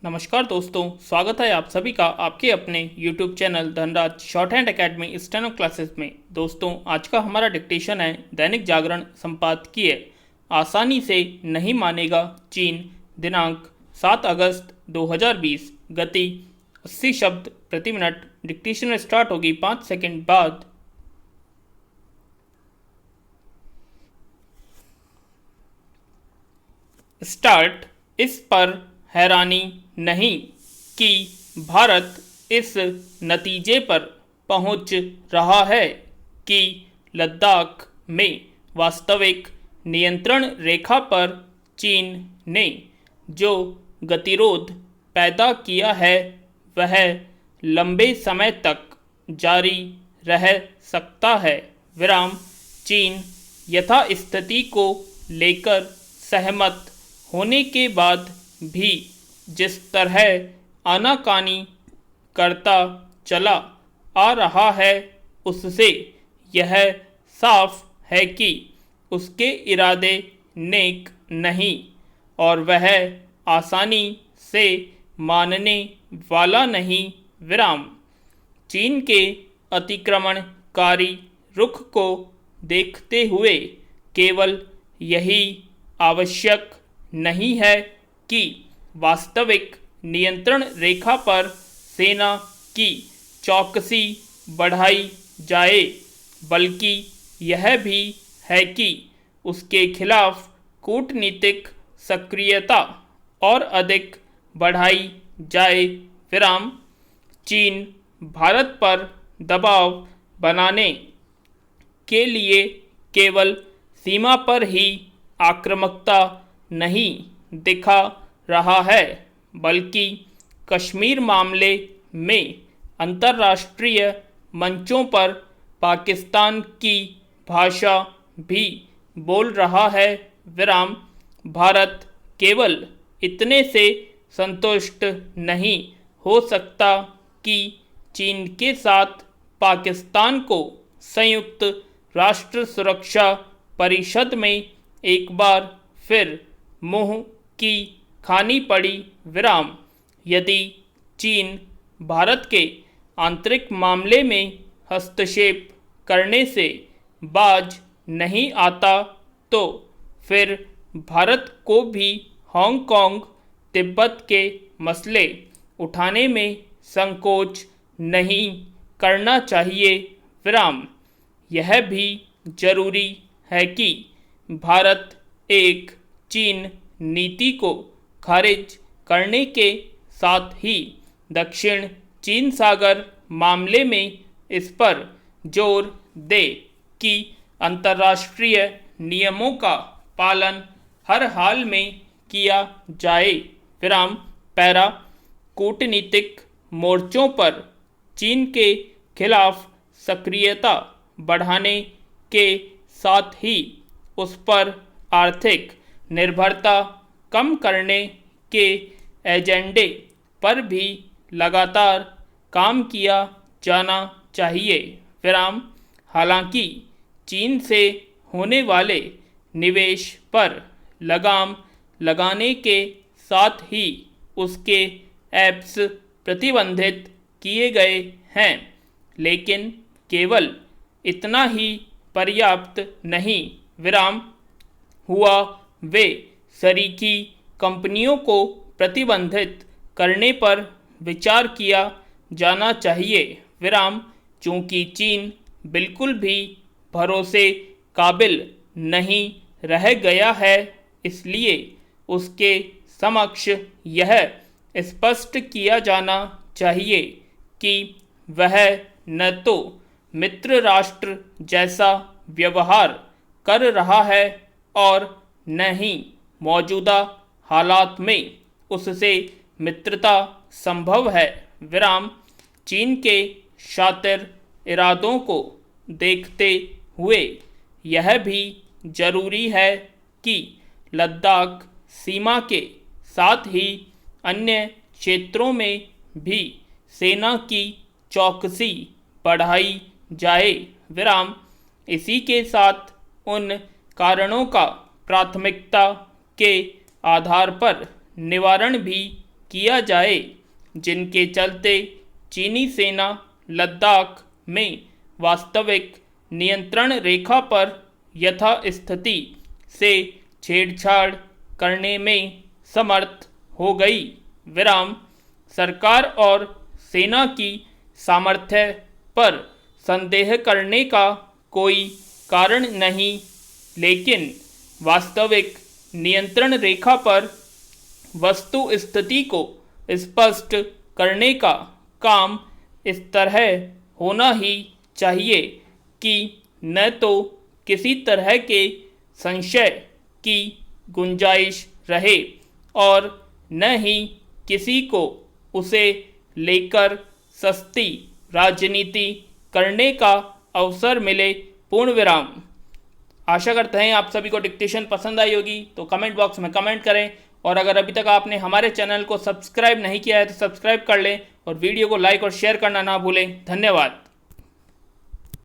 नमस्कार दोस्तों, स्वागत है आप सभी का आपके अपने YouTube channel Dhanraj short hand academy steno classes में। दोस्तों, आज का हमारा डिक्टेशन है दैनिक जागरण संपादकीय आसानी से नहीं मानेगा चीन, दिनांक 7 अगस्त 2020, गति 80 शब्द प्रति मिनट। डिक्टेशन स्टार्ट होगी 5 सेकंड बाद। स्टार्ट। इस पर हैरानी नहीं कि भारत इस नतीजे पर पहुंच रहा है कि लद्दाख में वास्तविक नियंत्रण रेखा पर चीन ने जो गतिरोध पैदा किया है वह लंबे समय तक जारी रह सकता है। विराम। चीन यथास्थिति को लेकर सहमत होने के बाद भी जिस तरह आनाकानी करता चला आ रहा है उससे यह साफ है कि उसके इरादे नेक नहीं और वह आसानी से मानने वाला नहीं। विराम। चीन के अतिक्रमणकारी रुख को देखते हुए केवल यही आवश्यक नहीं है कि वास्तविक नियंत्रण रेखा पर सेना की चौकसी बढ़ाई जाए, बल्कि यह भी है कि उसके खिलाफ कूटनीतिक सक्रियता और अधिक बढ़ाई जाए। विराम। चीन भारत पर दबाव बनाने के लिए केवल सीमा पर ही आक्रामकता नहीं दिखा रहा है, बल्कि कश्मीर मामले में अंतर्राष्ट्रीय मंचों पर पाकिस्तान की भाषा भी बोल रहा है। विराम। भारत केवल इतने से संतुष्ट नहीं हो सकता कि चीन के साथ पाकिस्तान को संयुक्त राष्ट्र सुरक्षा परिषद में एक बार फिर मुंह की खानी पड़ी। विराम। यदि चीन भारत के आंतरिक मामले में हस्तक्षेप करने से बाज नहीं आता तो फिर भारत को भी हांगकांग तिब्बत के मसले उठाने में संकोच नहीं करना चाहिए। विराम। यह भी जरूरी है कि भारत एक चीन नीति को खारिज करने के साथ ही दक्षिण चीन सागर मामले में इस पर जोर दे कि अंतर्राष्ट्रीय नियमों का पालन हर हाल में किया जाए। विराम। पैरा। कूटनीतिक मोर्चों पर चीन के खिलाफ सक्रियता बढ़ाने के साथ ही उस पर आर्थिक निर्भरता कम करने के एजेंडे पर भी लगातार काम किया जाना चाहिए। विराम। हालांकि चीन से होने वाले निवेश पर लगाम लगाने के साथ ही उसके ऐप्स प्रतिबंधित किए गए हैं, लेकिन केवल इतना ही पर्याप्त नहीं। विराम हुआ। वे शरीकी कंपनियों को प्रतिबंधित करने पर विचार किया जाना चाहिए। विराम। चूँकि चीन बिल्कुल भी भरोसे काबिल नहीं रह गया है, इसलिए उसके समक्ष यह स्पष्ट किया जाना चाहिए कि वह न तो मित्र राष्ट्र जैसा व्यवहार कर रहा है और न ही मौजूदा हालात में उससे मित्रता संभव है। विराम। चीन के शातिर इरादों को देखते हुए यह भी जरूरी है कि लद्दाख सीमा के साथ ही अन्य क्षेत्रों में भी सेना की चौकसी बढ़ाई जाए। विराम। इसी के साथ उन कारणों का प्राथमिकता के आधार पर निवारण भी किया जाए, जिनके चलते चीनी सेना लद्दाख में वास्तविक नियंत्रण रेखा पर यथास्थिति से छेड़छाड़ करने में समर्थ हो गई। विराम। सरकार और सेना की सामर्थ्य पर संदेह करने का कोई कारण नहीं, लेकिन वास्तविक नियंत्रण रेखा पर वस्तु स्थिति को स्पष्ट करने का काम इस तरह होना ही चाहिए कि न तो किसी तरह के संशय की गुंजाइश रहे और न ही किसी को उसे लेकर सस्ती राजनीति करने का अवसर मिले। पूर्ण विराम। आशा करते हैं आप सभी को डिक्टेशन पसंद आई होगी, तो कमेंट बॉक्स में कमेंट करें और अगर अभी तक आपने हमारे चैनल को सब्सक्राइब नहीं किया है तो सब्सक्राइब कर लें और वीडियो को लाइक और शेयर करना ना भूलें। धन्यवाद।